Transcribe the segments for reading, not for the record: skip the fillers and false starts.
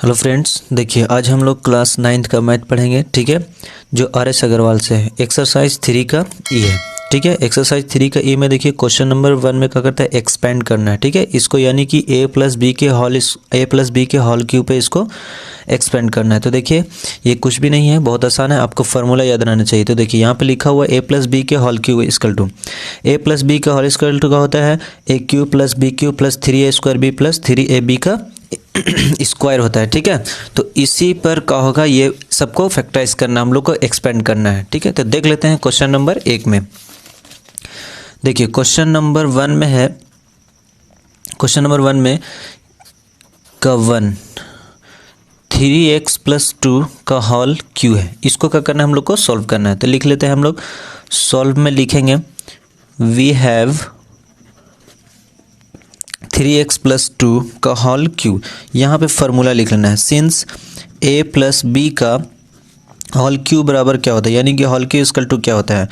Hello friends, देखिए आज हम लोग क्लास 9th का मैथ पढ़ेंगे। ठीक है, जो RS अग्रवाल से है। एक्सरसाइज 3 का ई है। ठीक है, एक्सरसाइज 3 का ई में देखिए क्वेश्चन नंबर 1 में क्या करता है, एक्सपेंड करना है। ठीक है, इसको यानी कि a प्लस बी के होल क्यूब पे इसको एक्सपेंड करना है। तो देखिए ये कुछ भी नहीं है, बहुत आसान है, आपको फार्मूला याद रहना चाहिए। तो देखिए यहाँ पे लिखा हुआ a प्लस बी के whole cube equal to a plus B का होल इक्वल टू का होता है a cube plus B cube plus 3a square B plus 3ab का स्क्वायर होता है। ठीक है, तो इसी पर क्या होगा, ये सबको फैक्टराइज करना, हम लोग को एक्सपेंड करना है। ठीक है, तो देख लेते हैं क्वेश्चन नंबर 1 में। देखिए क्वेश्चन नंबर 1 में है, क्वेश्चन नंबर 1 में का 1 3x प्लस 2 का होल क्यू है। इसको क्या करना है, हम लोग को सॉल्व करना है। तो लिख लेते हैं हम लोग, सॉल्व में लिखेंगे वी हैव 3x प्लस 2 का होल क्यू। यहाँ पे फार्मूला लिख लेना है, सिंस a प्लस बी का होल क्यू बराबर क्या होता है, यानी कि होल क्यू इक्वल टू क्या होता है,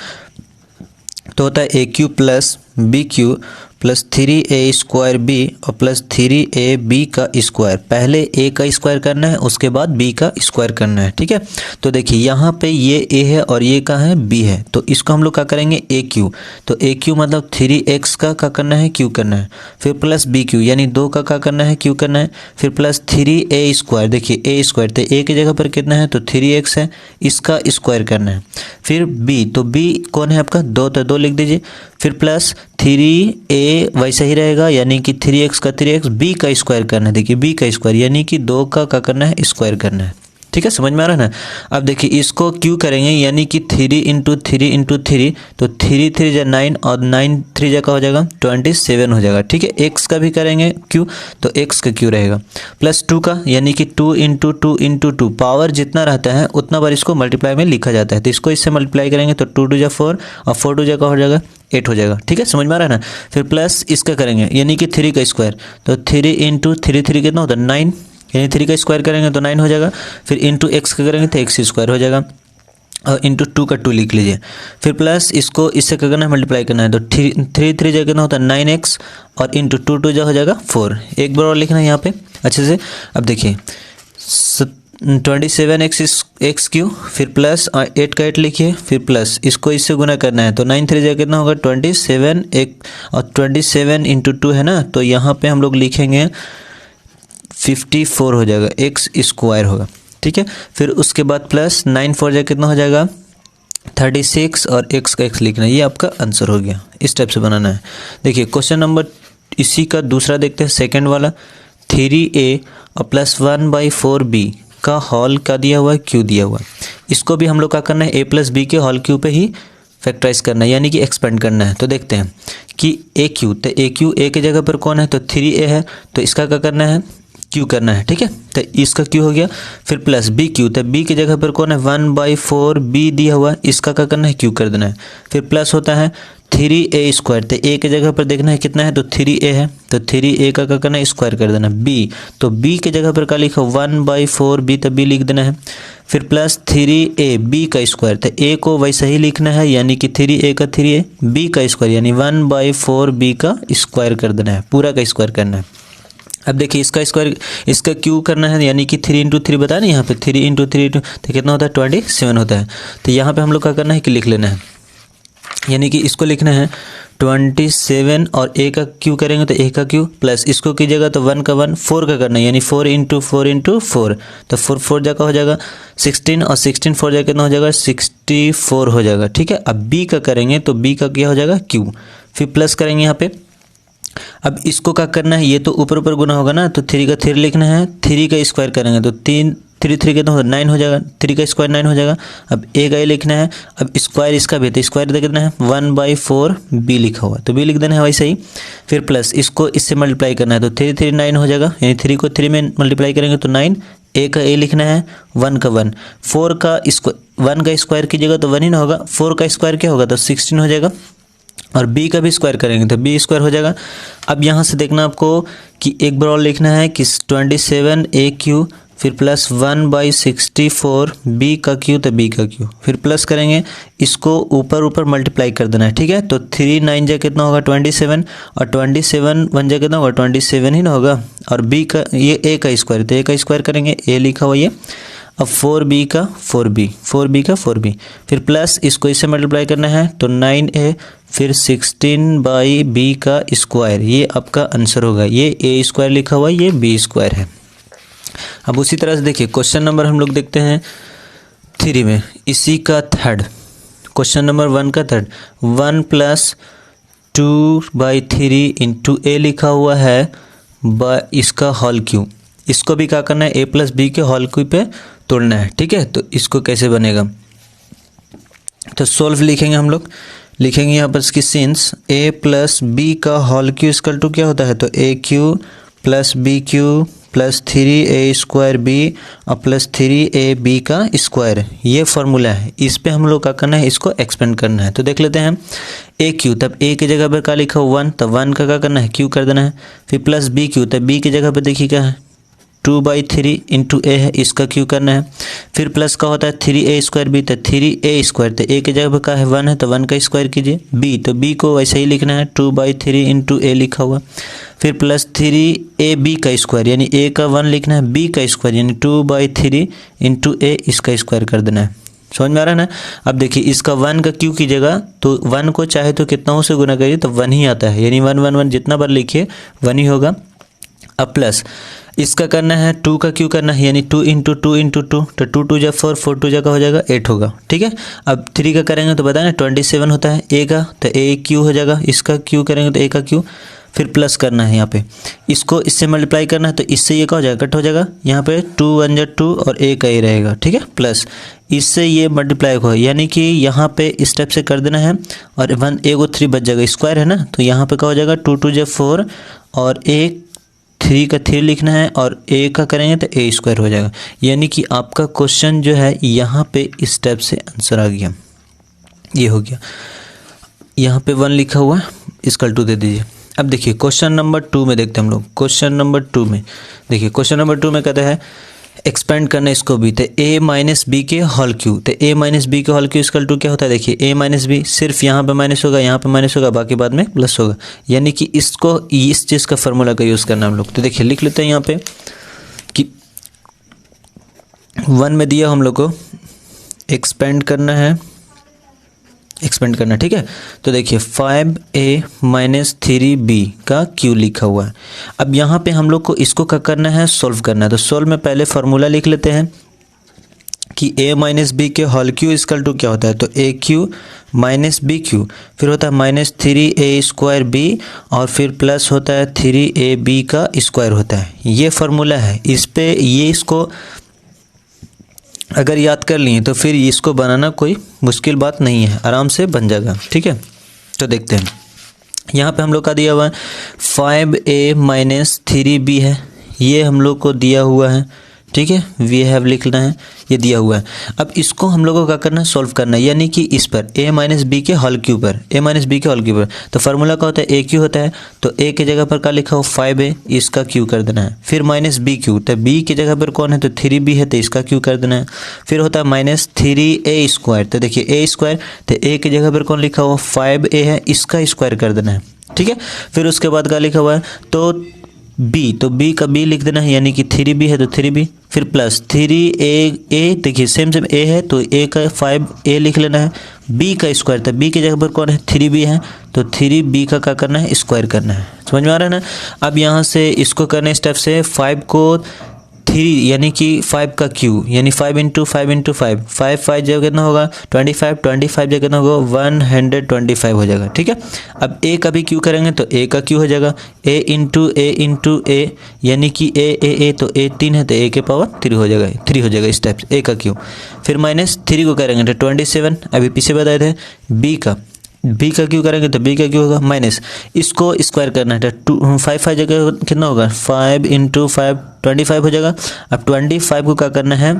तो होता है a cube plus B cube plus 3a square B और प्लस 3ab का स्क्वायर। पहले a का स्क्वायर करना है, उसके बाद b का स्क्वायर करना है। ठीक है, तो देखिए यहाँ पे ये a है और ये का है b है, तो इसको हम लोग क्या करेंगे a क्यू। तो a क्यू मतलब 3x का क्या करना है, क्यू करना है, फिर प्लस b क्यू यानी 2 का क्या करना है, क्यू करना है, फिर प्लस 3a स्क्वायर। देखिए a स्क्वायर तो a की जगह पर कितना है, तो 3x है, इसका स्क्वायर करना है। फिर b, तो b कौन है आपका, 2, तो 2 लिख दीजिए। फिर प्लस 3a वैसा ही रहेगा, यानी कि 3x का 3x, b का स्क्वायर करना है। देखिए b का स्क्वायर यानी कि 2 का क्या करना है, स्क्वायर करना है। ठीक है, समझ में आ रहा है ना। अब देखिए इसको क्यू करेंगे, यानी कि 3 इंटू 3 इंटू 3, तो 3 3 जा 9 और 9 3 जा का हो जाएगा 27 हो जाएगा। ठीक है, x का भी करेंगे क्यू, तो x का क्यू रहेगा, प्लस 2 का यानी कि 2 इंटू 2 इंटू 2, पावर जितना रहता है उतना बार इसको मल्टीप्लाई में लिखा जाता है। तो इसको इससे मल्टीप्लाई करेंगे तो 2 2 जा 4 और 4 2 जा का हो जाएगा 8 हो जाएगा। ठीक है, समझ में आ रहा है ना। फिर प्लस इसका करेंगे यानी कि 3 का स्क्वायर, तो 3 इंटू 3 3 कितना होता है 9, यानी 3 का स्क्वायर करेंगे तो 9 हो जाएगा। फिर इंटू एक्स का करेंगे तो एक्स स्क्वायर हो जाएगा, और इंटू 2 का 2 लिख लीजिए। फिर प्लस इसको इससे क्या करना है, मल्टीप्लाई करना है, तो 3 3 जगह कितना होता है 9x और इंटू 2 2 जो हो जाएगा 4। एक बार और लिखना है यहाँ पे अच्छे से। अब देखिए 27x क्यू, फिर प्लस 8 का 8 लिखिए, फिर प्लस इसको इससे गुना करना है, तो 9 3 जगह कितना होगा 27 एक, और 27 इंटू 2 है ना, तो यहाँ पे हम लोग लिखेंगे 54 हो जाएगा, एक्स स्क्वायर होगा। ठीक है, फिर उसके बाद प्लस 9 4 जा कितना हो जाएगा 36 और एक्स का एक्स लिखना है। ये आपका आंसर हो गया, इस टाइप से बनाना है। देखिए क्वेश्चन नंबर इसी का दूसरा देखते हैं, सेकंड वाला 3a और प्लस 1/4b का होल का दिया हुआ है, क्यू दिया हुआ है। इसको भी हम लोग क्या करना है, a प्लस बी के होल क्यू पे ही फैक्टराइज करना है, यानी कि एक्सपेंड करना है। तो देखते हैं कि a क्यू, तो a क्यू a की जगह पर कौन है, तो 3a है, तो इसका क्या करना है, क्यू करना है। ठीक है, तो इसका क्यू हो गया। फिर प्लस बी क्यू, तो बी की जगह पर कौन है 1/4b दिया हुआ है, इसका क्या करना है, क्यू कर देना है। फिर प्लस होता है 3a स्क्वायर, तो a की जगह पर देखना है कितना है, तो 3a है, तो 3a का क्या करना है, स्क्वायर कर देना। b, तो b की जगह पर क्या लिखा 1/4b, तो b लिख देना है। फिर प्लस 3a b का स्क्वायर, तो a को वैसा ही लिखना है, यानी कि 3a का 3a, b का स्क्वायर यानी 1/4b का स्क्वायर कर देना है, पूरा का स्क्वायर करना है। अब देखिए इसका स्क्वायर, इसका क्यू करना है, यानी कि 3 इंटू 3 बताया ना, यहाँ पे 3 इंटू 3 तो कितना होता है 27 होता है। तो यहाँ पे हम लोग क्या करना है कि लिख लेना है, यानी कि इसको लिखना है 27 और a का क्यू करेंगे तो a का क्यू, प्लस इसको कीजिएगा तो 1 का 1, 4 का करना है, यानी 4 इंटू 4 इंटू 4, तो 4 4 जगह हो जाएगा 16 और 16 4 जगह कितना हो जाएगा 64 हो जाएगा। ठीक है, अब b का करेंगे तो b का क्या हो जाएगा, क्यू। फिर प्लस करेंगे यहाँ पे, अब इसको क्या करना है, ये तो ऊपर ऊपर गुना होगा ना, तो 3 का 3 लिखना है, 3 का स्क्वायर करेंगे तो 3 3 3 कितना होगा 9 हो जाएगा, 3 का स्क्वायर 9 हो जाएगा। अब a का ये लिखना है, अब स्क्वायर इसका भी, तो स्क्वायर कितना है 1/4b लिखा हुआ, तो b लिख देना है वैसे ही। फिर प्लस इसको इससे मल्टीप्लाई करना है, तो 3 3 9 हो जाएगा, यानी 3 को 3 में मल्टीप्लाई करेंगे तो 9, a का a लिखना है, 1 का 1, 4 का स्क्वायर, 1 का स्क्वायर कीजिएगा तो 1 ही ना होगा, 4 का स्क्वायर क्या होगा, तो 16 हो जाएगा, और b का भी स्क्वायर करेंगे तो b स्क्वायर हो जाएगा। अब यहाँ से देखना आपको कि एक बार और लिखना है कि 27a क्यू, फिर प्लस 1/64 बी का क्यू तो बी का क्यू, फिर प्लस करेंगे, इसको ऊपर ऊपर मल्टीप्लाई कर देना है, ठीक है। तो 3 9 जा कितना होगा 27, और 27 1 जा कितना होगा 27 ही ना होगा, और बी का ये ए का स्क्वायर, तो ए का स्क्वायर करेंगे, ए लिखा हुआ ये। अब 4b का 4b का 4b, फिर प्लस इसको इससे मल्टीप्लाई करना है तो 9a, फिर 16/b का स्क्वायर, ये आपका आंसर होगा। ये ए स्क्वायर लिखा हुआ है, ये बी स्क्वायर है। अब उसी तरह से देखिए क्वेश्चन नंबर हम लोग देखते हैं 3 में, इसी का थर्ड, क्वेश्चन नंबर 1 का थर्ड, 1 + 2/3 इंटू ए लिखा हुआ है इसका होल क्यू। इसको भी क्या करना है, a + b के होल क्यू पे तोड़ना है, ठीक है। तो इसको कैसे बनेगा, तो सोल्व लिखेंगे हम लोग, लिखेंगे यहाँ पर इसकी सिंस a + b का होल क्यू इक्वल टू क्या होता है, तो a³ + b³ + 3a² और प्लस 3ab का स्क्वायर, ये फॉर्मूला है। इस पे हम लोग क्या करना है, इसको एक्सपेंड करना है। तो देख लेते हैं a³, तब a की जगह पर क्या लिखा हो 1, तब 1 का क्या करना है q कर देना है, फिर प्लस b³, तब b की जगह पर देखिए क्या है 2/3 इंटू ए है, इसका क्यू करना है, फिर प्लस का होता है 3a² b, तो 3a², तो a की जगह पर क्या है 1 है, तो 1 का स्क्वायर कीजिए, b तो b को वैसे ही लिखना है 2/3 इंटू ए लिखा हुआ, फिर प्लस 3ab का स्क्वायर, यानी a का 1 लिखना है, b का स्क्वायर यानी 2/3 इंटू ए, इसका स्क्वायर कर देना है। समझ में आ रहा है ना। अब देखिए इसका 1 का क्यू कीजिएगा तो 1 को चाहे तो कितनाओं से गुना करिए तो 1 ही आता है, यानी 1 1 1 जितना बार लिखिए 1 ही होगा। अब प्लस इसका करना है 2 का क्यू करना है, यानी 2 इंटू 2 इंटू 2, तो 2 2 जा 4, 4 2 जा का हो जाएगा 8 होगा, ठीक है। अब 3 का करेंगे तो बताया ना 27 होता है ए का, तो ए क्यू हो जाएगा, इसका क्यू करेंगे तो ए का क्यू, फिर प्लस करना है यहाँ पे, इसको इससे मल्टीप्लाई करना है तो इससे ये क्या हो जाएगा कट हो जाएगा, यहाँ पे 2 1 जा 2 और ए का ए रहेगा, ठीक है, प्लस इससे ये मल्टीप्लाई हो, यानी कि यहाँ पे स्टेप से कर देना है, और 1 ए को 3 बच जाएगा, स्क्वायर है ना, तो यहाँ पे क्या हो जाएगा 2 2 जा 4 और ए 3 का 3 लिखना है, और ए का करेंगे तो a² हो जाएगा। यानी कि आपका क्वेश्चन जो है यहाँ पे इस स्टेप से आंसर आ गया, ये हो गया। यहाँ पे 1 लिखा हुआ है, इक्वल टू दे दीजिए। अब देखिए क्वेश्चन नंबर 2 में देखते हैं हम लोग, क्वेश्चन नंबर 2 में देखिए, क्वेश्चन नंबर 2 में कहता है एक्सपेंड करना इसको भी, तो a - b के होल क्यू, तो a - b के होल क्यू इक्वल टू क्या होता है, देखिए a - b सिर्फ यहाँ पे माइनस होगा, यहाँ पे माइनस होगा, बाकी बाद में प्लस होगा, यानी कि इसको इस चीज़ का फार्मूला का यूज़ करना हम लोग। तो देखिए लिख लेते हैं यहाँ पे कि 1 में दिया हम लोग को एक्सपेंड करना है, एक्सपेंड करना, ठीक है। तो देखिए 5a - 3b का क्यू लिखा हुआ है। अब यहाँ पे हम लोग को इसको क्या करना है, सोल्व करना है। तो सोल्व में पहले फार्मूला लिख लेते हैं कि a - b के होल क्यू इक्वल टू क्या होता है, तो a³ - b³, फिर होता है -3a² b, और फिर प्लस होता है 3ab का स्क्वायर होता है। ये फार्मूला है, इस पे ये इसको अगर याद कर लिए तो फिर इसको बनाना कोई मुश्किल बात नहीं है, आराम से बन जाएगा, ठीक है। तो देखते हैं यहाँ पे हम लोग का दिया हुआ है 5a - 3b है, ये हम लोग को दिया हुआ है, ठीक है, वी हैव लिखना है, ये दिया हुआ है। अब इसको हम लोगों को क्या करना है, सोल्व करना है, यानी कि इस पर a - b के होल क्यू पर, a - b के होल क्यू पर, तो फार्मूला का होता है a³ होता है, तो a की जगह पर क्या लिखा हो 5a, इसका क्यू कर देना है, फिर -b³, तो b की जगह पर कौन है तो 3b है, तो इसका क्यू कर देना है, फिर होता है -3a², तो देखिए a², तो a की जगह पर कौन लिखा हुआ 5a है, इसका स्क्वायर कर देना है, ठीक है। फिर उसके बाद क्या लिखा हुआ है, तो b का b लिख देना है, यानी कि 3b है तो 3b, फिर प्लस 3a, देखिए सेम a है तो a का 5a लिख लेना है, b का स्क्वायर, तो b की जगह पर कौन है 3b है, तो 3b का क्या करना है, स्क्वायर करना है। समझ में आ रहा है ना। अब यहाँ से इसको करने स्टेप से 5 को 3, यानी कि 5 का क्यू, यानी 5 इंटू 5 इंटू 5, 5 जगह कितना होगा 25, 25 जगह कितना होगा 125 हो जाएगा, ठीक है। अब a का भी क्यू करेंगे तो a का क्यू हो जाएगा a इंटू a, यानी कि a, तो a 3 है तो a के पावर 3 हो जाएगा, 3 हो जाएगा इस टाइप से a का क्यू। फिर -3 को करेंगे तो 27, अभी पीछे बताए थे। b का क्यू करेंगे तो b का क्यू होगा माइनस, इसको स्क्वायर करना है तो 5 जगह कितना होगा 5 इंटू 5 25 हो जाएगा। अब 25 को क्या करना है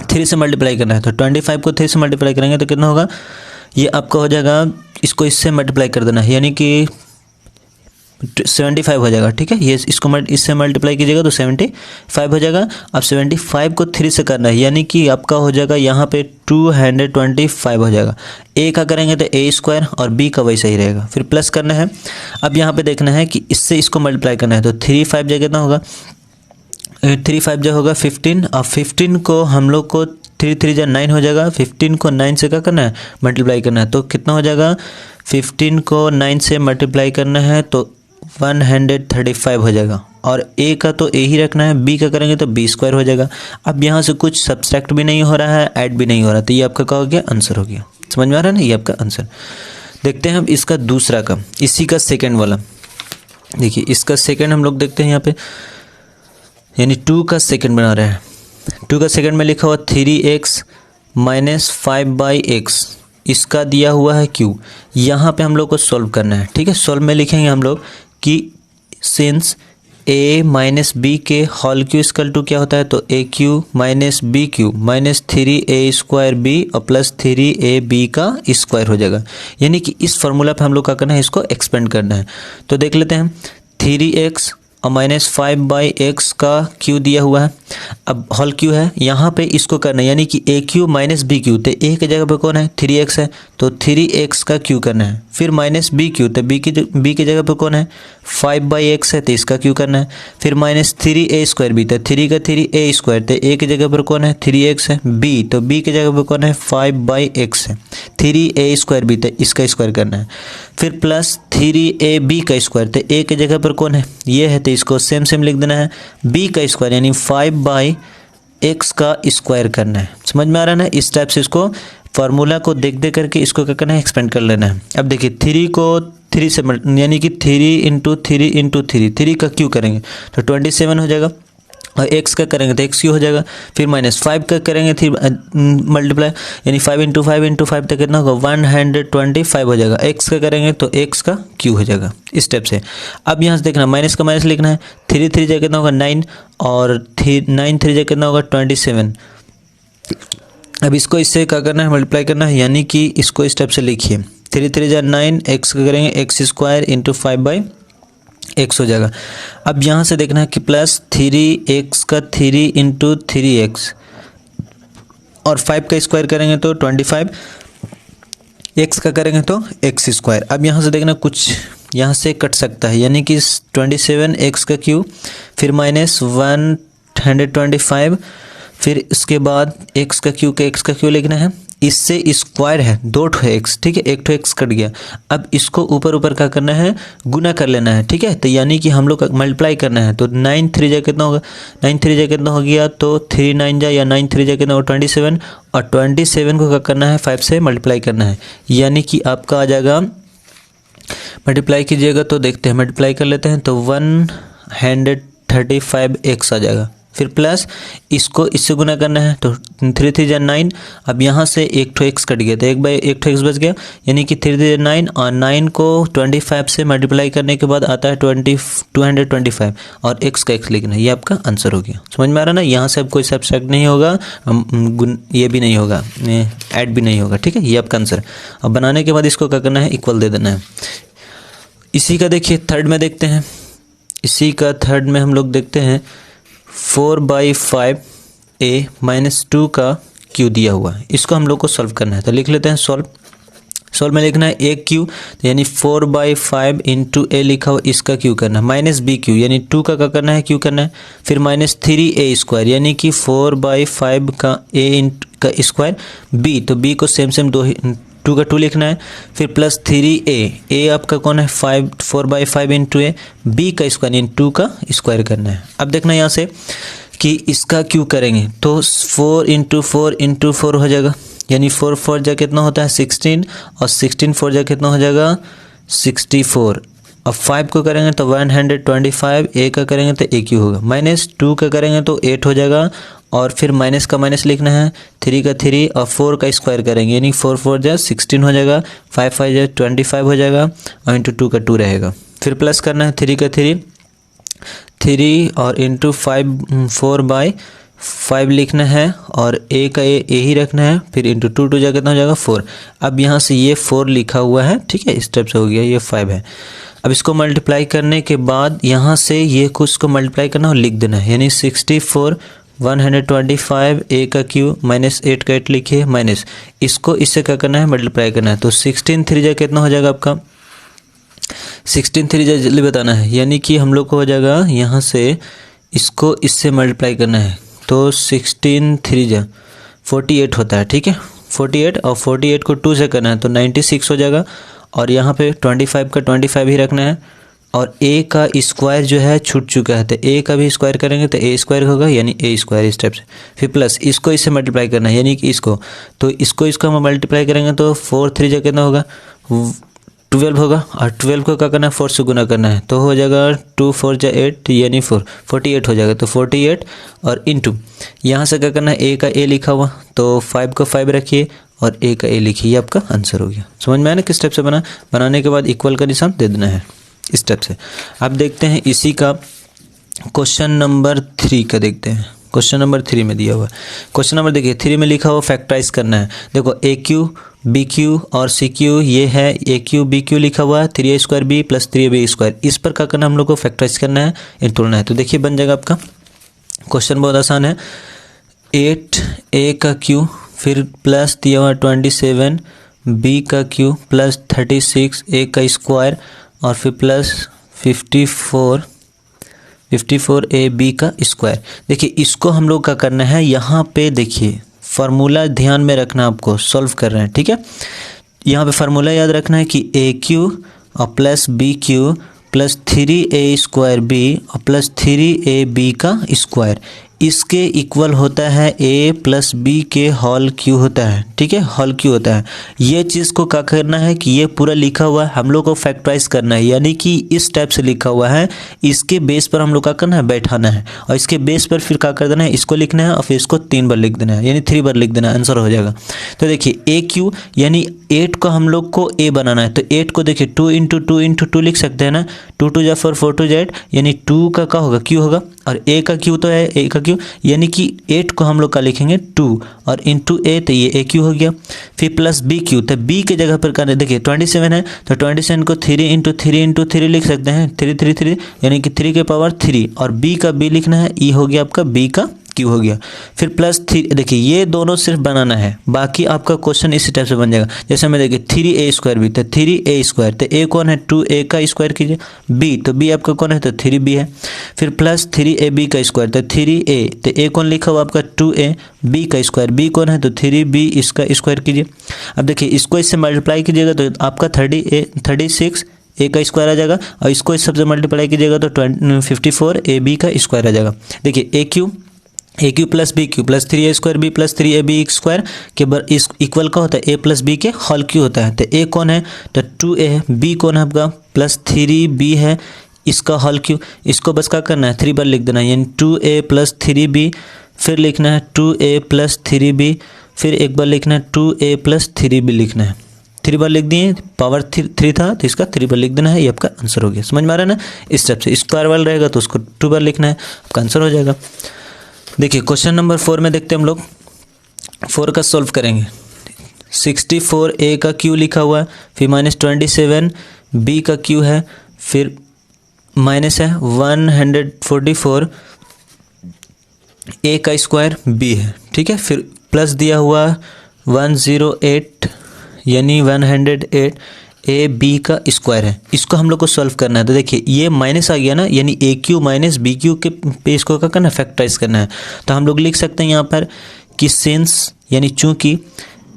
3 से मल्टीप्लाई करना है, तो 25 को 3 से मल्टीप्लाई करेंगे तो कितना होगा, ये आपका हो जाएगा, इसको इससे मल्टीप्लाई कर देना है, यानी कि 75 हो जाएगा, ठीक है। ये इसको इससे मल्टीप्लाई कीजिएगा तो 75 हो जाएगा। अब 75 को 3 से करना है, यानी कि आपका हो जाएगा यहाँ पे 225 हो जाएगा। ए का करेंगे तो ए स्क्वायर और बी का वैसा ही रहेगा, फिर प्लस करना है। अब यहाँ पे देखना है कि इससे इसको मल्टीप्लाई करना है, तो 3 5 जगह कितना होगा, 3 5 जो होगा 15। अब 15 को हम लोग को 3 3 जा 9 हो जाएगा। 15 को 9 से क्या करना है, मल्टीप्लाई करना है, तो कितना हो जाएगा, 15 को 9 से मल्टीप्लाई करना है तो 135 हो जाएगा। और ए का तो ए ही रखना है, बी का करेंगे तो बी स्क्वायर हो जाएगा। अब यहाँ से कुछ सब्सट्रैक्ट भी नहीं हो रहा है, ऐड भी नहीं हो रहा, तो ये आपका क्या हो गया, आंसर हो गया। समझ में आ रहा है ना, ये आपका आंसर। देखते हैं अब इसका दूसरा का, इसी का सेकेंड वाला। देखिए इसका सेकेंड हम लोग देखते हैं यहाँ पे, यानी 2 का सेकेंड बना रहे हैं। 2 का सेकेंड में लिखा हुआ 3x माइनस 5/x, इसका दिया हुआ है q। यहाँ पे हम लोग को सॉल्व करना है, ठीक है। सॉल्व में लिखेंगे हम लोग कि सिंस a माइनस बी के होल क्यू इक्वल टू क्या होता है, तो A cube minus B cube minus 3a square B और प्लस 3ab का स्क्वायर हो जाएगा। यानी कि इस फॉर्मूला पे हम लोग क्या करना है, इसको एक्सपेंड करना है। तो देख लेते हैं, 3x और माइनस 5/x का क्यू दिया हुआ है। अब होल क्यू है, यहाँ पे इसको करना है, यानी कि A cube minus B cube, तो ए की जगह पे कौन है, 3x है, तो 3x का क्यू करना है। फिर माइनस बी क्यू, तो बी की जगह पे कौन है, 5/x है, तो इसका क्यू करना है। फिर माइनस 3a स्क्वायर बी, तो 3 का 3a स्क्वायर, तो ए की जगह पर कौन है, 3x है। बी, तो बी की जगह पर कौन है, 5/x है। 3a स्क्वायर बी, तो इसका स्क्वायर करना है। फिर प्लस 3ab का स्क्वायर, तो ए की जगह पर कौन है, ये है, तो इसको सेम सेम लिख देना है। b का स्क्वायर यानी 5/x का स्क्वायर करना है। समझ में आ रहा है ना, इस टाइप से इसको फार्मूला को देख देख करके इसको क्या करना है, एक्सपेंड कर लेना है। अब देखिए 3 को 3 से यानी कि 3 × 3 × 3, 3 का क्यू करेंगे तो 27 हो जाएगा, और x का करेंगे तो x क्यू हो जाएगा। फिर माइनस 5 का करेंगे फिर मल्टीप्लाई, यानी 5 × 5 × 5 तक कितना होगा, 125 हो जाएगा। x का करेंगे तो x का क्यू हो जाएगा, इस स्टेप से। अब यहाँ से देखना, माइनस का माइनस लिखना है, 3 3 जगह कितना होगा 9, और 9 3 जगह कितना होगा 27। अब इसको इससे क्या करना है, मल्टीप्लाई करना है, यानी कि इसको इस स्टेप से लिखिए, 3 3 जा 9, x का करेंगे x स्क्वायर × 5/x हो जाएगा। अब यहाँ से देखना है कि प्लस 3x का 3 × 3x और 5 का स्क्वायर करेंगे तो 25, x का करेंगे तो x स्क्वायर। अब यहाँ से देखना कुछ यहाँ से कट सकता है, यानी कि 27 x का क्यू, फिर माइनस 125, फिर इसके बाद x का क्यू लिखना है। इससे स्क्वायर है, 2 x, ठीक है, 1 x कट गया। अब इसको ऊपर ऊपर क्या करना है, गुना कर लेना है, ठीक है। तो यानी कि हम लोग मल्टीप्लाई करना है, तो 9 3 जा कितना होगा, 9 3 जा कितना हो गया, तो 3 9 जा या 9 3 जा कितना होगा 27, और 27 को क्या करना है, 5 से मल्टीप्लाई करना है, यानी कि आपका आ जाएगा, मल्टीप्लाई कीजिएगा तो देखते हैं, मल्टीप्लाई कर लेते हैं तो 135x आ जाएगा। फिर प्लस इसको इससे गुना करना है, तो 3 3 जा 9। अब यहाँ से 1 x कट गया, तो 1 x बच गया, यानी कि 3 3 जा 9, और 9 को 25 से मल्टीप्लाई करने के बाद आता है 225, और x का x लिखना है, ये आपका आंसर हो गया। समझ में आ रहा ना, यहाँ से अब कोई सब्सट्रैक्ट नहीं होगा, ये भी नहीं होगा, ऐड भी नहीं होगा, ठीक है, ये आपका आंसर। अब बनाने के बाद इसको क्या करना है, इक्वल दे देना है। इसी का देखिए थर्ड में देखते हैं, इसी का थर्ड में हम लोग देखते हैं 4/5a माइनस 2 का क्यू दिया हुआ है, इसको हम लोग को सॉल्व करना है। तो लिख लेते हैं सॉल्व में लिखना है a क्यू, यानी 4/5 × a लिखा हुआ, इसका क्यू करना है, माइनस b क्यू यानी 2 का क्या करना है, क्यू करना है। फिर माइनस 3a स्क्वायर यानी कि 4/5 का a का स्क्वायर, b तो b को सेम 2 का 2 लिखना है। फिर प्लस 3a आपका कौन है, 4/5 × a, b का स्क्वायर यानी 2 का स्क्वायर करना है। अब देखना यहाँ से कि इसका क्यू करेंगे तो 4 × 4 × 4 हो जाएगा, यानी 4 4 जा कितना होता है 16, और 16 4 जा कितना हो जाएगा 64। अब 5 को करेंगे तो 125, a का करेंगे तो a क्यू होगा, माइनस 2 का करेंगे तो 8 हो जाएगा, और फिर माइनस का माइनस लिखना है, 3 का 3 और 4 का स्क्वायर करेंगे, यानी 4 4 जा 16 हो जाएगा, 5 5 जा 25 हो जाएगा, और इंटू 2 का 2 रहेगा। फिर प्लस करना है, 3 का 3 और इंटू 5 4/5 लिखना है, और a का a ही रखना है, फिर इंटू 2 2 जा कितना हो जाएगा 4। अब यहाँ से ये 4 लिखा हुआ है, ठीक है, इस टाइप से हो गया, ये 5 है। अब इसको मल्टीप्लाई करने के बाद यहाँ से ये कुछ को मल्टीप्लाई करना और लिख देना है, यानी 64 125 ए का क्यू माइनस 8 का 8 लिखिए, माइनस इसको इससे क्या करना है, मल्टीप्लाई करना है। तो 16 3 जा कितना हो जाएगा आपका, 16 3 जा जल्दी बताना है, यानी कि हम लोग को हो जाएगा यहाँ से इसको इससे मल्टीप्लाई करना है, तो 16 3 जा 48 होता है, ठीक है 48, और 48 को 2 से करना है तो 96 हो जाएगा, और यहाँ पे 25 का 25 ही रखना है, और a का स्क्वायर जो है छूट चुका है, तो a का भी स्क्वायर करेंगे तो a स्क्वायर होगा, यानी a स्क्वायर इस टाइप से। फिर प्लस इसको इससे मल्टीप्लाई करना है, यानी कि इसको, तो इसको हम मल्टीप्लाई करेंगे तो 4 3 जा कितना होगा, 12 होगा, और 12 को क्या करना है, 4 से गुना करना है, तो हो जाएगा 2 4 जा 8 यानी 48 हो जाएगा। तो 48 और इंटू यहाँ से क्या करना है, a का a लिखा हुआ, तो 5 को 5 रखिए और a का a लिखिए, ये आपका आंसर हो गया। समझ में आया ना किस टाइप से बनाने के बाद इक्वल का निशान दे देना है इस टाइप से। अब देखते हैं इसी का क्वेश्चन नंबर 3 का, देखते हैं क्वेश्चन नंबर 3 में दिया हुआ है। क्वेश्चन नंबर देखिए 3 में लिखा हुआ फैक्टराइज करना है। देखो ए क्यू बी क्यू और सी क्यू, ये है ए क्यू बी क्यू लिखा हुआ है, 3a square B plus 3ab square, इस पर क्या करना है, हम लोग को फैक्टराइज करना है, इन तोड़ना है। तो देखिए बन जाएगा आपका क्वेश्चन बहुत आसान है, 8a का क्यू फिर प्लस दिया हुआ 27 b का क्यू प्लस 36 a का स्क्वायर और फिर प्लस 54 ए बी का स्क्वायर। देखिए इसको हम लोग क्या करना है, यहाँ पे देखिए फार्मूला ध्यान में रखना, आपको सॉल्व कर रहे हैं, ठीक है। यहाँ पे फार्मूला याद रखना है कि ए क्यू और plus B cube plus 3a square B और प्लस 3ab का स्क्वायर, इसके इक्वल होता है a प्लस बी के होल क्यू होता है, ठीक है, होल क्यू होता है। ये चीज़ को क्या करना है कि ये पूरा लिखा हुआ है, हम लोग को फैक्टराइज करना है, यानी कि इस टाइप से लिखा हुआ है, इसके बेस पर हम लोग क्या करना है, बैठाना है, और इसके बेस पर फिर क्या कर देना है, इसको लिखना है और फिर इसको 3 बार लिख देना है, यानी 3 बार लिख देना है, आंसर हो जाएगा। तो देखिए ए क्यू यानी 8 को हम लोग को a बनाना है, तो 8 को देखिए 2 इंटू 2 इंटू 2 लिख सकते हैं ना, 2 2 जा 4 4 2 जा 8, यानी 2 का क्या होगा, क्यू होगा, और a का क्यू तो है, a का क्यू यानी कि 8 को हम लोग का लिखेंगे 2 और इंटू a, तो ये a क्यू हो गया। फिर प्लस बी क्यू, तो b के जगह पर करना, देखिए 27 है तो 27 को 3 इंटू 3 इंटू 3 लिख सकते हैं, 3 3 3 यानी कि 3 के पावर 3, और b का b लिखना है, e हो गया आपका b का क्यू हो गया। फिर प्लस 3, देखिए ये दोनों सिर्फ बनाना है, बाकी आपका क्वेश्चन इसी टाइप से बन जाएगा। जैसे मैं देखिए 3a स्क्वायर भी, तो 3a स्क्वायर, तो a कौन है, 2a का स्क्वायर कीजिए, b तो b आपका कौन है, तो 3b है। फिर प्लस 3ab का स्क्वायर, तो 3a, तो a कौन लिखा हुआ आपका 2a, b का स्क्वायर, b कौन है, तो 3b, इसका स्क्वायर कीजिए। अब देखिए इसको इससे मल्टीप्लाई कीजिएगा तो आपका 36 a का स्क्वायर आ जाएगा, और इसको इस सबसे मल्टीप्लाई कीजिएगा तो 54 ab का स्क्वायर आ जाएगा। देखिए A cube plus B cube plus 3a square B plus 3ab square के बर इस इक्वल का होता है a प्लस बी के होल क्यू होता है। तो a कौन है, तो 2a, b कौन है आपका प्लस 3b है, इसका होल क्यू, इसको बस क्या करना है, 3 बार लिख देना है, यानी 2a प्लस 3b, फिर लिखना है 2a प्लस 3b, फिर एक बार लिखना है 2a प्लस 3b लिखना है, 3 बार लिख दिए, पावर 3 था तो इसका 3 बार लिख देना है, ये आपका आंसर हो गया। समझ में आ रहा है ना, इस टाइप से स्क्वायर वाला रहेगा तो उसको 2 बार लिखना है, आपका आंसर हो जाएगा। देखिए क्वेश्चन नंबर 4 में देखते हैं हम लोग, 4 का सॉल्व करेंगे। 64a का क्यू लिखा हुआ है, फिर माइनस 27 b का क्यू है, फिर माइनस है 144 a का स्क्वायर b है, ठीक है, फिर प्लस दिया हुआ 108 यानी 108 ए बी का स्क्वायर है, इसको हम लोग को सॉल्व करना है। तो देखिए ये माइनस आ गया ना, यानी A cube minus B Q के पे इसको क्या करना है, फैक्टराइज करना है। तो हम लोग लिख सकते हैं यहाँ पर कि सिंस यानी चूंकि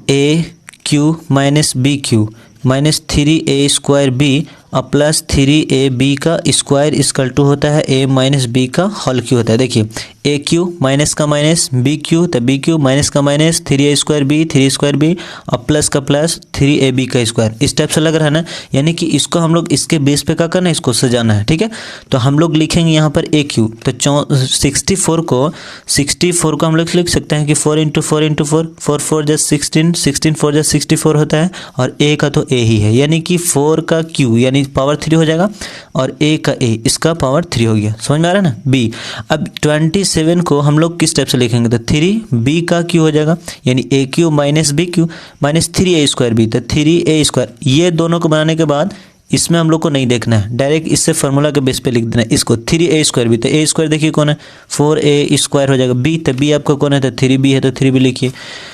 A cube minus B cube minus 3a square B और प्लस 3ab का स्क्वायर इसकल टू होता है a माइनस बी का होल क्यू होता है। देखिए ए क्यू माइनस का माइनस बी क्यू, तो बी क्यू माइनस का minus 3a square B 3 square B और प्लस का प्लस 3ab का स्क्वायर, इस टाइप से लग रहा है ना, यानी कि इसको हम लोग इसके बेस पे क्या करना है, इसको सजाना है, ठीक है। तो हम लोग लिखेंगे यहाँ पर ए क्यू, तो 64 को हम लोग लिख सकते हैं कि 4 इंटू 4 इंटू 4 4 4 जा 16 16 4 जा 64 होता है, और ए का तो ए ही है, यानी कि 4 का क्यू यानी पावर 3 हो जाएगा, और ए का ए इसका पावर 3 हो गया। समझ में आ रहा है ना। बी, अब 27 को हम लोग किस टाइप से लिखेंगे, तो 3b का क्यू हो जाएगा, यानी A cube minus B cube minus 3a square B, तो 3a स्क्वायर, ये दोनों को बनाने के बाद इसमें हम लोग को नहीं देखना है, डायरेक्ट इससे फार्मूला के बेस पे लिख देना है इसको। 3a² भी, तो a² देखिए कौन है 4a² हो जाएगा। b, तो b आपका कौन है तो 3b है, तो 3b लिखिए।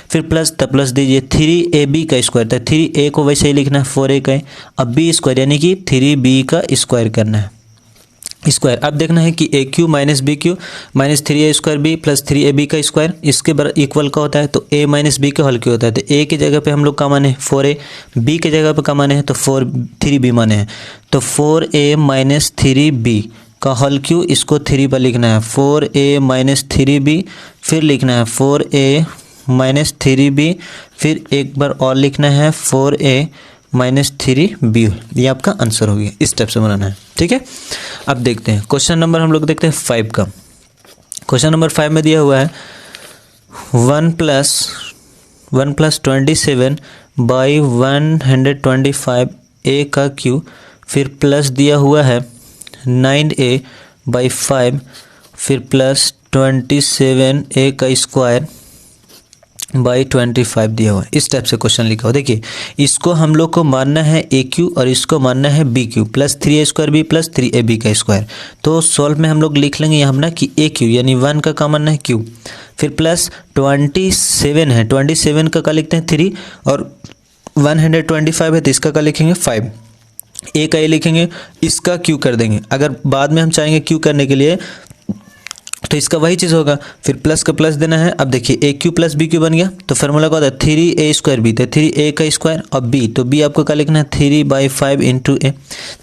फिर प्लस, तो प्लस दीजिए 3ab², तो 3a को वैसे ही लिखना है 4a का है। अब b² यानी कि 3b का स्क्वायर करना है स्क्वायर। अब देखना है कि AQ minus BQ minus 3a² plus 3ab का स्क्वायर इसके इक्वल का होता है, तो a माइनस b का होल क्यों होता है। तो a की जगह पे हम लोग का माने 4a, b की जगह पे का माने है तो 3b माने हैं, तो 4a माइनस 3b का होल क्यों, इसको 3 पर लिखना है 4a माइनस 3b, फिर लिखना है 4a माइनस 3b, फिर एक बार और लिखना है 4a माइनस 3b। ये आपका आंसर हो गया। इस टाइप से बनाना है, ठीक है। अब देखते हैं क्वेश्चन नंबर, हम लोग देखते हैं 5 का। क्वेश्चन नंबर 5 में दिया हुआ है 1 प्लस 27 बाई 125 a का क्यू, फिर प्लस दिया हुआ है 9a बाई 5, फिर प्लस 27 a का स्क्वायर बाई 25 दिया हुआ है। इस टाइप से क्वेश्चन लिखा हो। देखिए इसको हम लोग को मानना है AQ और इसको मानना है BQ plus 3a² plus 3ab का स्क्वायर। तो सॉल्व में हम लोग लिख लेंगे यहाँ ना कि AQ यानी 1 का क्या मानना है Q, फिर प्लस 27 है, 27 का लिखते हैं 3 और 125 है तो इसका क्या लिखेंगे 5, A का ये लिखेंगे, इसका Q कर देंगे। अगर बाद में हम चाहेंगे Q करने के लिए तो इसका वही चीज़ होगा, फिर प्लस का प्लस देना है। अब देखिए AQ प्लस BQ बन गया, तो फार्मूला क्या होता है 3a² b, तो 3a का स्क्वायर और b, तो b आपको क्या लिखना है 3/5 इंटू a।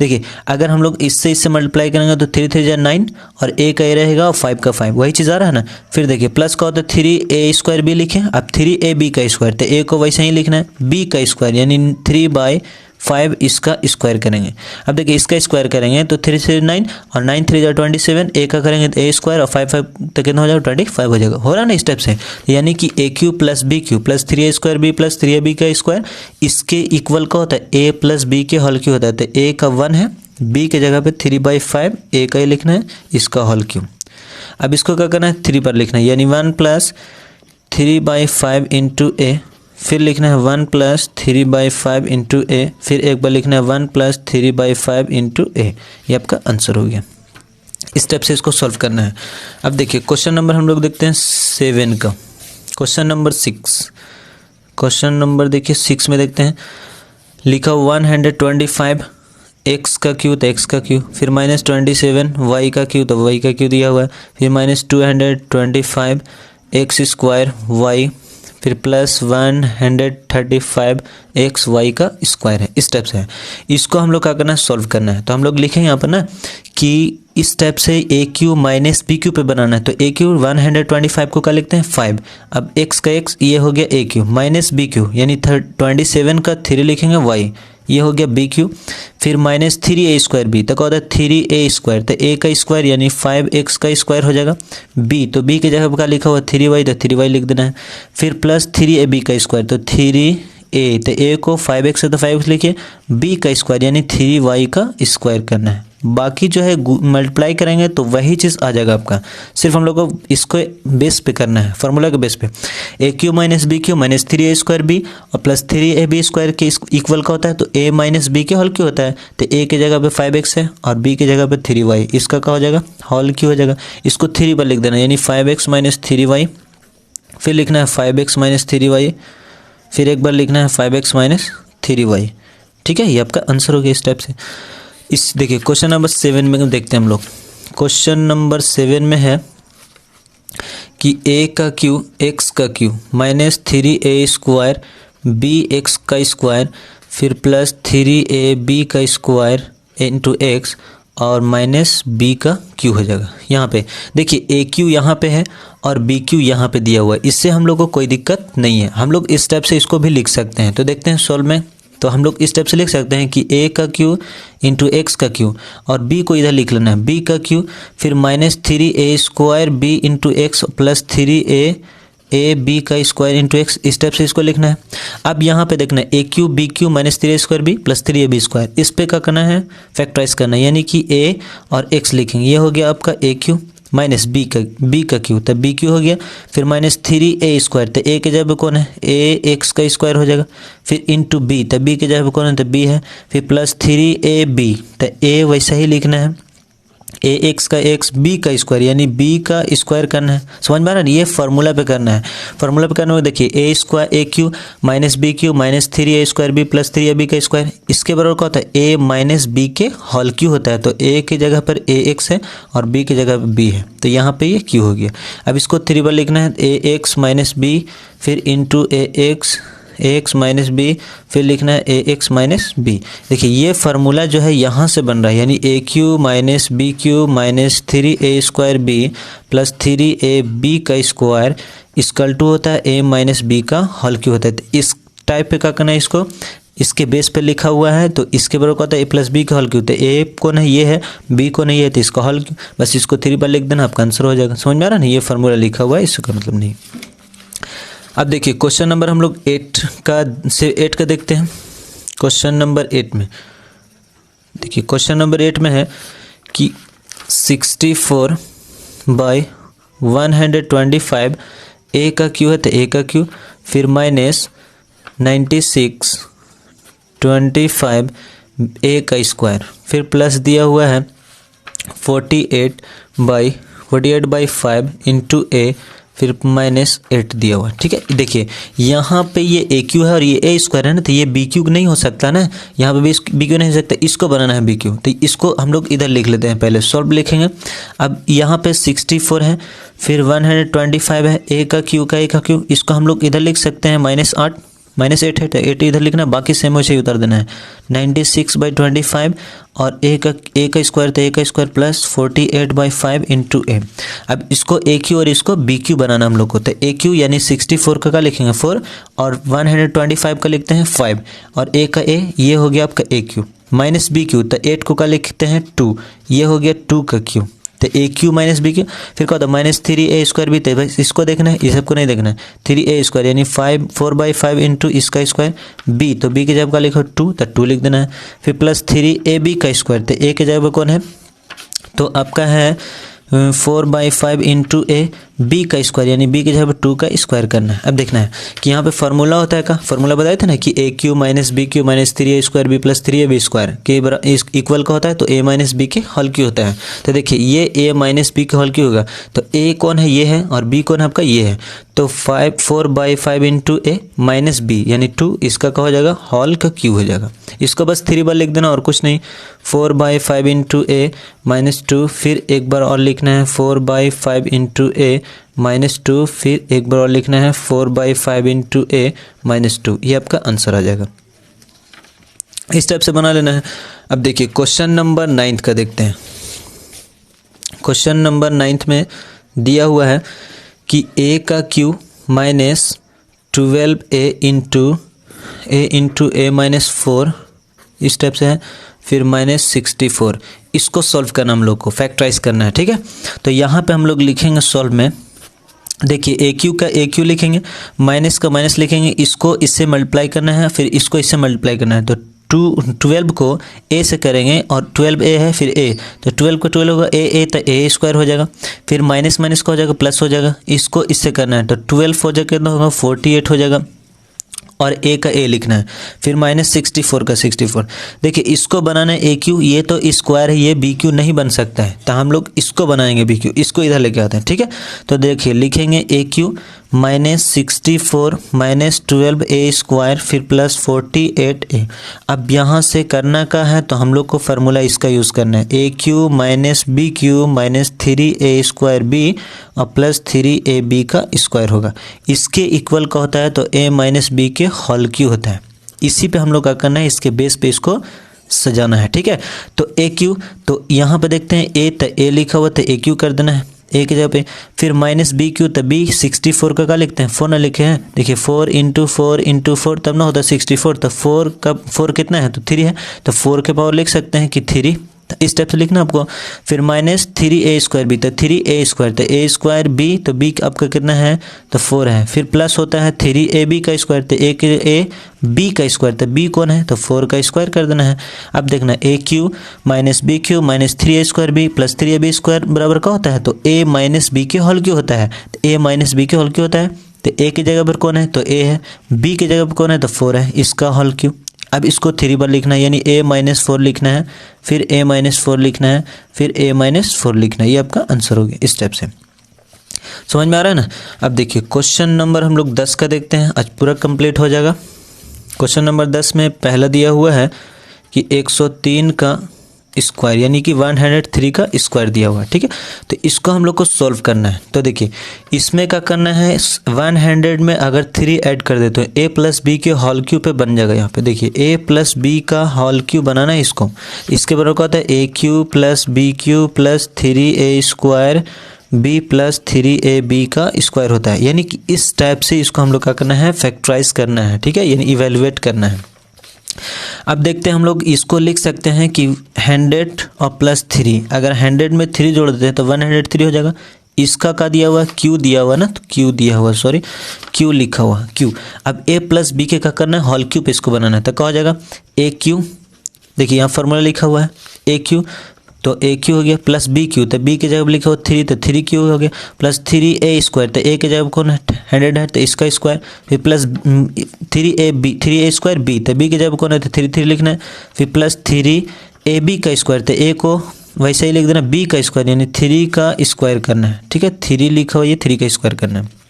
देखिए अगर हम लोग इससे मल्टीप्लाई करेंगे तो 3 3 9 और a का a रहेगा और 5 का 5, वही चीज़ आ रहा है ना। फिर देखिए प्लस का होता है 3a² b लिखें, अब 3ab का स्क्वायर, तो a को वैसे ही लिखना है, b का स्क्वायर यानी 3/5 इसका स्क्वायर करेंगे। अब देखिए इसका स्क्वायर करेंगे तो 3 3 9 और 9 3 27, a का करेंगे तो a² और 5 5 तो कितना हो जाएगा 25 हो जाएगा। हो रहा ना इस टाइप से, यानी कि AQ plus BQ plus 3a² b plus 3ab का स्क्वायर इसके इक्वल का होता है a प्लस b के होल क्यों होता है। तो a का 1 है, b के जगह पे 3/5 a का ही लिखना है, इसका होल क्यों। अब इसको क्या करना है 3 पर लिखना है, यानी 1 प्लस 3/5 इंटू a, फिर लिखना है 1 प्लस 3/5 इंटू ए, फिर एक बार लिखना है 1 प्लस 3/5 इंटू ए। ये आपका आंसर हो गया। इस टाइप से इसको सॉल्व करना है। अब देखिए क्वेश्चन नंबर हम लोग देखते हैं 7 का। क्वेश्चन नंबर 6, क्वेश्चन नंबर देखिए 6 में देखते हैं लिखा 125 x का क्यू तो x का क्यू, फिर माइनस 27 y का क्यू तो y का क्यू दिया हुआ है, फिर माइनस 225 x² y, फिर प्लस 135 एक्स वाई का स्क्वायर है। इस टाइप से है, इसको हम लोग क्या करना है सॉल्व करना है। तो हम लोग लिखेंगे यहाँ पर ना कि इस टाइप से AQ माइनस BQ पे बनाना है। तो AQ 125 को क्या लिखते हैं 5, अब x का x ये हो गया AQ माइनस BQ यानी 27 का 3 लिखेंगे y, ये हो गया BQ, फिर माइनस 3a² b, तो क्या होता है 3a², तो a का स्क्वायर यानी 5x का स्क्वायर हो जाएगा। b, तो b की जगह पर क्या लिखा हुआ 3y, तो 3y लिख देना है। फिर प्लस 3ab का स्क्वायर, तो 3a, तो a को 5x है तो 5x लिखिए, b का स्क्वायर यानी 3y का स्क्वायर करना है। बाकी जो है मल्टीप्लाई करेंगे तो वही चीज़ आ जाएगा आपका, सिर्फ हम लोग को इसको बेस पे करना है, फार्मूला के बेस पे। AQ minus BQ minus 3a² b और प्लस 3ab² के इक्वल का होता है, तो a माइनस b के होल क्यों होता है, तो a की जगह पे 5x है और b की जगह पे 3y, इसका क्या हो जाएगा होल क्यों हो जाएगा। इसको 3 पर लिख देना यानी 5x माइनस 3y, फिर लिखना है 5x माइनस 3y, फिर एक बार लिखना है 5x माइनस 3y। ठीक है, ये आपका आंसर हो गया इस टाइप से। इस देखिए क्वेश्चन नंबर 7 में देखते हैं हम लोग। क्वेश्चन नंबर 7 में है कि a का क्यू x का क्यू माइनस 3a² bx का स्क्वायर, फिर प्लस 3ab का स्क्वायर इंटू x और माइनस b का क्यू हो जाएगा। यहाँ पे देखिए AQ यहाँ पे है और BQ यहाँ पे दिया हुआ है, इससे हम लोग को कोई दिक्कत नहीं है, हम लोग इस टाइप से इसको भी लिख सकते हैं। तो देखते हैं सॉल्व में, तो हम लोग इस टाइप से लिख सकते हैं कि a का क्यू इंटू x का क्यू और b को इधर लिख लेना है b का क्यू, फिर minus 3a² b into x plus 3a b का स्क्वायर इंटू एक्स, इस टाइप से इसको लिखना है। अब यहाँ पे देखना है AQ BQ minus 3a² b plus 3ab², इस पे क्या करना है फैक्टराइज करना है, यानी कि a और x लिखेंगे, ये हो गया आपका AQ, माइनस बी का क्यू, तो बी क्यू हो गया। फिर माइनस 3a², तो ए के जगह पे कौन है, ए एक्स का स्क्वायर हो जाएगा। फिर इंटू बी, तो बी के जगह पे कौन है, तो बी है। फिर प्लस 3ab, तो ए वैसा ही लिखना है, ए एक्स का एक्स, बी का स्क्वायर यानी बी का स्क्वायर करना है। समझ में आ रहा है, ये फार्मूला पे करना है। फार्मूला पे करने में देखिए A square A cube minus B cube minus 3a² B plus 3ab का स्क्वायर, इसके बराबर क्या होता है, ए माइनस बी के होल क्यू होता है। तो ए की जगह पर ए एक्स है और बी की जगह पर बी है, तो यहाँ पे ये क्यू हो गया। अब इसको 3 बार लिखना है, ए एक्स माइनस बी, फिर इंटू ए एक्स माइनस बी, फिर लिखना है ए एक्स माइनस बी। देखिए ये फार्मूला जो है यहाँ से बन रहा है, यानी A cube minus B cube minus 3a² B plus 3ab का स्क्वायर इक्वल टू होता है ए माइनस बी का होल क्यू होता है। तो इस टाइप पे क्या करना है, इसको इसके बेस पे लिखा हुआ है, तो इसके बराबर होता है ए प्लस बी का होल क्यू। तो ए कौन है, ये है, बी कौन है, ये है, तो इसका होल क्यू। बस इसको 3 बार लिख देना, आपका आंसर हो जाएगा। समझ में आ रहा है ना, ये फार्मूला लिखा हुआ है, इसका मतलब नहीं। अब देखिए क्वेश्चन नंबर हम लोग 8 का देखते हैं। क्वेश्चन नंबर 8 में देखिए, क्वेश्चन नंबर 8 में है कि 64/125 ए का क्यू है, तो ए का क्यू, फिर माइनस 96/25 ए का स्क्वायर, फिर प्लस दिया हुआ है 48/5 इंटू ए, फिर माइनस 8 दिया हुआ है। ठीक है, देखिए यहाँ पे ये ए क्यू है और ये ए स्क्वायर है ना, तो ये बी क्यू नहीं हो सकता ना, यहाँ पे भी बी क्यू नहीं हो सकता, इसको बनाना है बी क्यू। तो इसको हम लोग इधर लिख लेते हैं, पहले सॉल्व लिखेंगे। अब यहाँ पे 64 है, फिर 125 है, ए का क्यू, इसको हम लोग इधर लिख सकते हैं -8 है, तो 8 इधर लिखना है, बाकी सेम वैसे ही उतार देना है। 96/25 और ए का स्क्वायर, तो ए का स्क्वायर प्लस 48/5 इंटू ए। अब इसको ए क्यू और इसको बी क्यू बनाना हम लोग को, तो ए क्यू यानी 64 का लिखेंगे 4 और 125 का लिखते हैं 5 और ए का ए, ये हो गया आपका ए क्यू माइनस बी क्यू, तो 8 को का लिखते हैं 2, ये हो गया 2 का क्यू, तो A cube minus B Q. फिर क्या होता है -3a² भी, तो इसको देखना है, ये सबको नहीं देखना है। 3a² यानी 4/5 इंटू इसका स्क्वायर, बी तो बी की जगह का लिखो 2, तो 2 लिख देना है। फिर प्लस 3ab का स्क्वायर, तो ए की जगह पर कौन है, तो आपका है 4/5 इंटू ए, बी का स्क्वायर यानी बी की जगह पर 2 का स्क्वायर करना है। अब देखना है कि यहाँ पे फार्मूला होता है, का फार्मूला बताए थे ना कि A cube minus B cube minus 3a² B plus 3ab square के इक्वल का होता है, तो ए माइनस बी के होल क्यू होता है। तो देखिए ये ए माइनस बी के होल क्यू होगा, तो ए कौन है, ये है, और बी कौन है आपका, ये है। तो 4/5 इंटू ए माइनस बी यानी 2, इसका क्या हो जाएगा, होल का क्यू हो जाएगा। इसको बस 3 बार लिख देना और कुछ नहीं। 4/5 इंटू ए -2, फिर एक बार और लिखना है 4/5 इंटू ए -2, फिर एक बार और लिखना है 4/5 इंटू ए -2, ये आपका आंसर आ जाएगा। इस टाइप से बना लेना है। अब देखिए क्वेश्चन नंबर 9 का देखते हैं। क्वेश्चन नंबर 9 में दिया हुआ है कि ए का क्यू माइनस 12a इंटू ए -4, इस टाइप से है, फिर -64, इसको सॉल्व करना हम लोग को, फैक्टराइज करना है। ठीक है, तो यहाँ पे हम लोग लिखेंगे सॉल्व में, देखिए ए क्यू का ए क्यू लिखेंगे, माइनस का माइनस लिखेंगे, इसको इससे मल्टीप्लाई करना है, फिर इसको इससे मल्टीप्लाई करना है। तो 12 को ए से करेंगे और 12a है, फिर ए, तो 12 को 12 होगा, ए तो ए स्क्वायर हो जाएगा, फिर माइनस माइनस का हो जाएगा प्लस हो जाएगा, इसको इससे करना है, तो 12 हो जाएगा, कितना होगा 48 हो जाएगा, और ए का ए लिखना है, फिर -64 का 64। देखिए इसको बनाना है ए क्यू, ये तो स्क्वायर है, ये बी क्यू नहीं बन सकता है, तो हम लोग इसको बनाएंगे बी क्यू, इसको इधर लेके आते हैं। ठीक है, तो देखिए लिखेंगे ए क्यू -64 -12a², फिर प्लस 48a। अब यहाँ से करना का है, तो हम लोग को फार्मूला इसका यूज़ करना है, A cube minus B cube minus 3a² B और प्लस 3ab का स्क्वायर होगा, इसके इक्वल का होता है, तो a माइनस बी के होल क्यू होता है। इसी पे हम लोग क्या करना है, इसके बेस पे इसको सजाना है। ठीक है, तो ए क्यू, तो यहाँ पे देखते हैं ए, तो ए लिखा हुआ, तो ए क्यू कर देना है ए की जगह पे, फिर माइनस बी क्यू, तो बी 64 का लिखते हैं, 4 ना लिखे हैं, देखिए 4 इंटू 4 तब ना होता 64, तो 4 कितना है, तो 3 है, तो 4 के पावर लिख सकते हैं कि 3, इस टाइप से लिखना आपको। फिर माइनस 3a²b, तो 3a², तो a²b, तो b आपका कितना है, तो 4 है। फिर प्लस होता है 3ab² तो ab² तो b कौन है, तो 4 का स्क्वायर कर देना है। अब देखना a³ minus b³ minus 3a²b plus 3ab² बराबर का होता है, तो a माइनस b के होल क्यों होता है, तो a माइनस b के होल क्यों होता है, तो a की जगह पर कौन है, तो a है, b की जगह पर कौन है, तो 4 है, इसका होल क्यों। अब इसको 3 बार लिखना है, यानी a माइनस 4 लिखना है, फिर a माइनस 4 लिखना है, फिर a माइनस 4 लिखना है। ये आपका आंसर हो गया। इस टाइप से समझ में आ रहा है ना। अब देखिए क्वेश्चन नंबर हम लोग 10 का देखते हैं, आज पूरा कंप्लीट हो जाएगा। क्वेश्चन नंबर 10 में पहला दिया हुआ है कि 103 का स्क्वायर यानी कि 103 का स्क्वायर दिया हुआ है, ठीक है। तो इसको हम लोग को सॉल्व करना है। तो देखिए इसमें क्या करना है, 100 में अगर 3 ऐड कर देते हो a प्लस बी के होल क्यूब पे बन जाएगा। यहाँ पे देखिए a प्लस बी का होल क्यूब बनाना है इसको, इसके बराबर क्या होता है, a³ plus b³ plus 3a² b plus 3ab का स्क्वायर होता है। यानी कि इस टाइप से इसको हम लोग क्या करना है, फैक्टराइज करना है, ठीक है, यानी इवेलुएट करना है। अब देखते हैं हम लोग इसको लिख सकते हैं कि 100 और प्लस 3, अगर 100 में 3 जोड़ देते हैं तो 103 हो जाएगा। इसका क्या दिया हुआ, q दिया हुआ ना, तो q दिया हुआ, सॉरी q लिखा हुआ q। अब a प्लस बी के क्या करना है, होल क्यूब इसको बनाना है, तो क्या हो जाएगा a³, देखिए यहाँ फॉर्मूला लिखा हुआ है a³, तो a³ हो गया प्लस b³ तो b की जगह लिखा हुआ 3 तो 3q हो गया प्लस 3a² तो a की जगह कौन है 100 है तो इसका स्क्वायर, फिर प्लस 3a² b तो b की जगह कौन है तो 3 लिखना है, फिर प्लस 3ab का स्क्वायर तो a को वैसे ही लिख देना b का स्क्वायर यानी 3 का स्क्वायर करना है, ठीक है। 3 लिखा हुआ ये 3 का स्क्वायर करना है।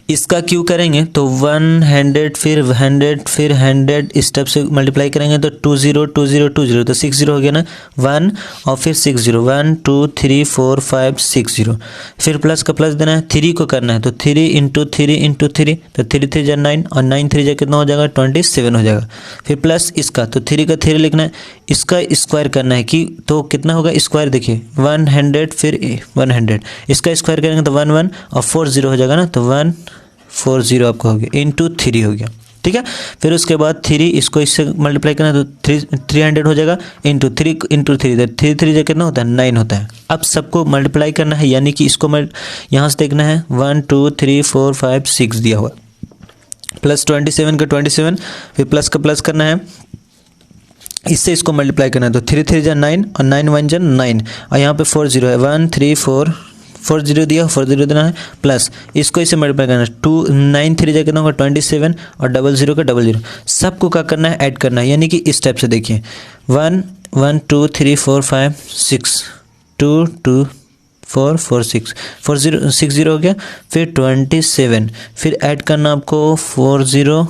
इसका क्यों करेंगे तो 100 फिर 100 फिर 100 स्टेप से मल्टीप्लाई करेंगे तो 20 20 20 तो 60 हो गया ना, 1 और फिर 60 1 2 3 4 5 60, फिर प्लस का प्लस देना है, 3 को करना है तो 3 इंटू 3 तो 3 3 जा 9 और 9 3 जा कितना हो जाएगा 27 हो जाएगा। फिर प्लस इसका तो 3 का 3 लिखना है, इसका स्क्वायर करना है कि तो कितना होगा स्क्वायर, देखिए 100 फिर 100 इसका स्क्वायर करेंगे तो 1 1 और 40 हो जाएगा ना, तो 140 आपका हो गया इंटू 3 हो गया, ठीक है। फिर उसके बाद 3 इसको इससे मल्टीप्लाई करना है तो 300 हो जाएगा इंटू 3 तो 3 3 जो कितना होता है 9 होता है। अब सबको मल्टीप्लाई करना है यानी कि इसको यहाँ से देखना है 1 2 3 4 5 6 दिया हुआ प्लस 27 का 27 फिर प्लस का प्लस करना है, इससे इसको मल्टीप्लाई करना है तो 3 3 जा 9 और 9 1 जा 9 और यहाँ पे 40 है 1 3 4 40 दिया 40 देना है प्लस इसको इसे मल्टीप्लाई करना है 2 9 3 जा कितना होगा 27 और 00 का 00 सबको क्या करना है ऐड करना है, यानी कि इस टाइप से देखिए 1 1 2 3 4 5 6 2 2 4 4 6 40 60 हो गया, फिर 27 फिर ऐड करना आपको 40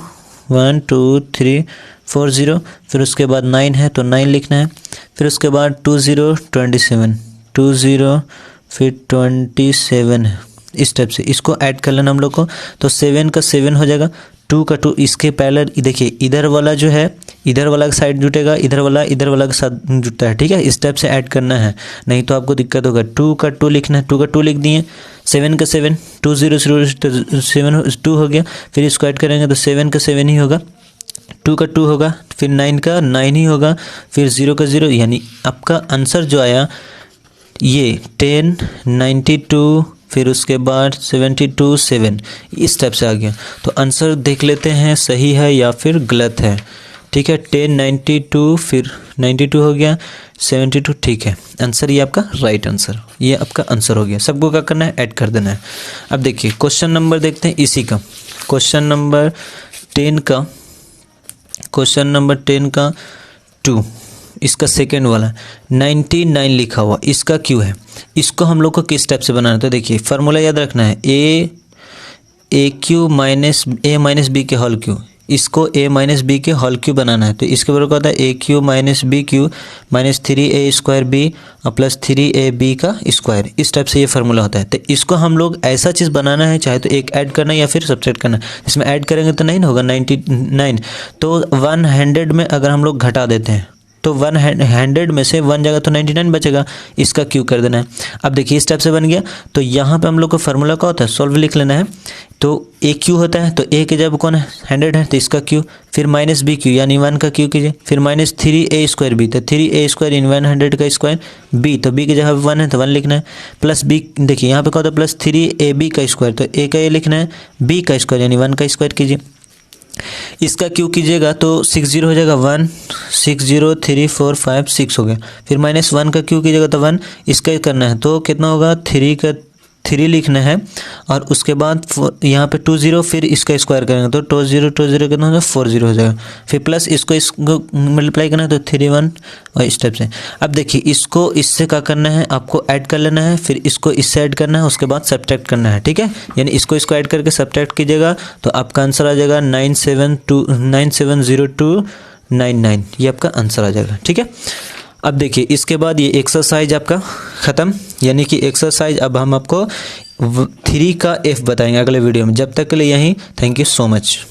1 2 3 40 फिर उसके बाद 9 है तो 9 लिखना है, फिर उसके बाद 20 27 20 फिर 27 है, इस टाइप से इसको ऐड कर लेना हम लोग को तो 7 का 7 हो जाएगा 2 का 2 इसके पैरेलल देखिए इधर वाला जो है इधर वाला का साइड जुटेगा इधर वाला के साथ जुटता है, ठीक है। इस टाइप से ऐड करना है नहीं तो आपको दिक्कत होगा। 2 का 2 लिखना है 2 का 2 लिख दिए 7 का 7 2 0 0 7 2 हो गया, फिर इसको ऐड करेंगे तो 7 का 7 ही होगा 2 का 2 होगा फिर 9 का 9 ही होगा फिर 0 का 0, यानी आपका आंसर जो आया ये 10 92 फिर उसके बाद 72 7 इस टाइप से आ गया। तो आंसर देख लेते हैं सही है या फिर गलत है, ठीक है। 10 92 फिर 92 हो गया 72, ठीक है। आंसर ये आपका राइट आंसर, ये आपका आंसर हो गया। सबको क्या करना है ऐड कर देना है। अब देखिए क्वेश्चन नंबर देखते हैं इसी का, क्वेश्चन नंबर 10 का 2 इसका सेकेंड वाला 99 लिखा हुआ इसका क्यों है, इसको हम लोग को किस टाइप से बनाना है तो देखिए फार्मूला याद रखना है a³ minus a minus B के होल क्यू, इसको a माइनस बी के होल क्यू बनाना है तो इसके बराबर होता है a³ minus b³ minus 3a² और प्लस 3ab का स्क्वायर, इस टाइप से ये फार्मूला होता है। तो इसको हम लोग ऐसा चीज़ बनाना है चाहे तो एक ऐड करना या फिर सब्ट्रैक्ट करना, इसमें ऐड करेंगे तो 9 होगा 99 तो 100 में अगर हम लोग घटा देते हैं तो 100 में से 1 जगह तो 99 बचेगा, इसका क्यू कर देना है। अब देखिए इस टाइप से बन गया। तो यहाँ पे हम लोग को फार्मूला क्या होता है, सॉल्व लिख लेना है। तो ए क्यू होता है, तो ए की जब कौन है 100 है, तो इसका क्यू, फिर माइनस बी क्यू यानी 1 का क्यू कीजिए, फिर माइनस 3a² बी, तो 3a² इन 100 का स्क्वायर बी, तो बी की जगह 1 है तो 1 लिखना है, प्लस बी, देखिए यहाँ पे क्या होता है प्लस 3ab का स्क्वायर, तो ए का ए लिखना है, बी का स्क्वायर यानी 1 का स्क्वायर कीजिए। इसका क्यू कीजिएगा तो 60 हो जाएगा, 1 6 0 3 4 5 6 हो गया। फिर माइनस 1 का क्यू कीजिएगा तो 1, इसका करना है तो कितना होगा 3 का 3 लिखना है, और उसके बाद यहाँ पे 2 0, फिर इसका स्क्वायर करेंगे तो 2 0 कितना हो जाएगा 4 0 हो जाएगा। फिर प्लस इसको मल्टीप्लाई करना है तो 3 1, और इस टाइप से। अब देखिए इसको इससे क्या करना है, आपको ऐड कर लेना है, फिर इसको इससे ऐड करना है, उसके बाद सब्ट्रैक्ट करना है, ठीक है। यानी इसको ऐड करके सब्ट्रैक्ट कीजिएगा तो आपका आंसर आ जाएगा 970299, ये आपका आंसर आ जाएगा, ठीक है। अब देखिए इसके बाद ये एक्सरसाइज आपका ख़त्म, यानी कि एक्सरसाइज अब हम आपको 3 का F बताएंगे अगले वीडियो में। जब तक के लिए यहीं, थैंक यू सो मच।